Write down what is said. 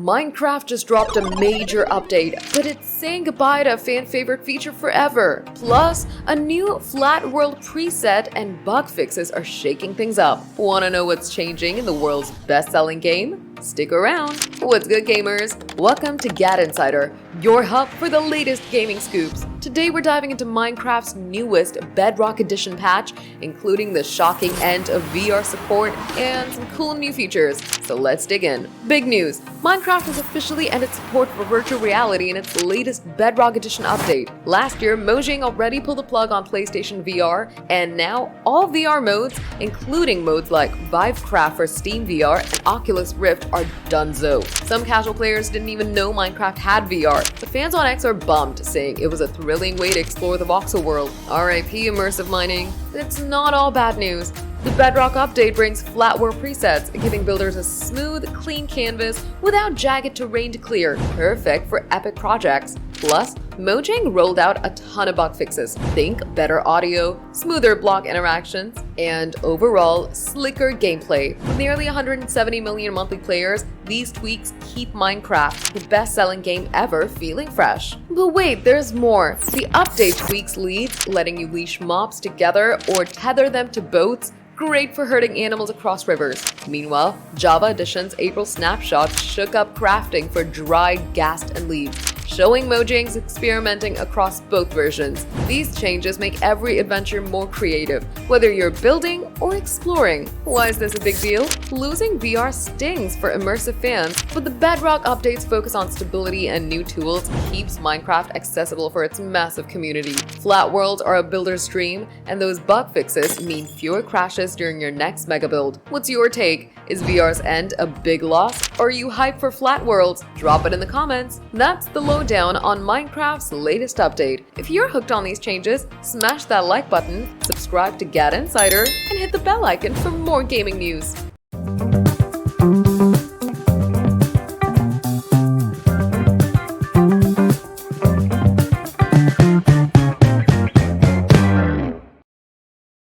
Minecraft just dropped a major update, but it's saying goodbye to a fan-favorite feature forever. Plus, a new flat world preset and bug fixes are shaking things up. Wanna know what's changing in the world's best-selling game? Stick around. What's good, gamers? Welcome to GadInsider, your hub for the latest gaming scoops. Today we're diving into Minecraft's newest Bedrock Edition patch, including the shocking end of VR support and some cool new features. So let's dig in. Big news! Minecraft has officially ended support for virtual reality in its latest Bedrock Edition update. Last year, Mojang already pulled the plug on PlayStation VR, and now all VR modes, including modes like Vivecraft for Steam VR and Oculus Rift, are donezo. Some casual players didn't even know Minecraft had VR. The fans on X are bummed, saying it was a thrilling way to explore the voxel world. RIP immersive mining. It's not all bad news. The Bedrock update brings flat world presets, giving builders a smooth, clean canvas without jagged terrain to clear, perfect for epic projects. Plus, Mojang rolled out a ton of bug fixes. Think better audio, smoother block interactions, and overall slicker gameplay. With nearly 170 million monthly players, these tweaks keep Minecraft, the best-selling game ever, feeling fresh. But wait, there's more. The update tweaks leads, letting you leash mobs together or tether them to boats. Great for herding animals across rivers. Meanwhile, Java Edition's April snapshot shook up crafting for dried, gassed, and leaves, showing Mojang's experimenting across both versions. These changes make every adventure more creative, whether you're building or exploring. Why is this a big deal? Losing VR stings for immersive fans, but the Bedrock update's focus on stability and new tools keeps Minecraft accessible for its massive community. Flat worlds are a builder's dream, and those bug fixes mean fewer crashes during your next mega build. What's your take? Is VR's end a big loss? Or are you hyped for flat worlds? Drop it in the comments. That's the lowdown on Minecraft's latest update. If you're hooked on these changes, smash that like button, subscribe to GadInsider, and hit the bell icon for more gaming news.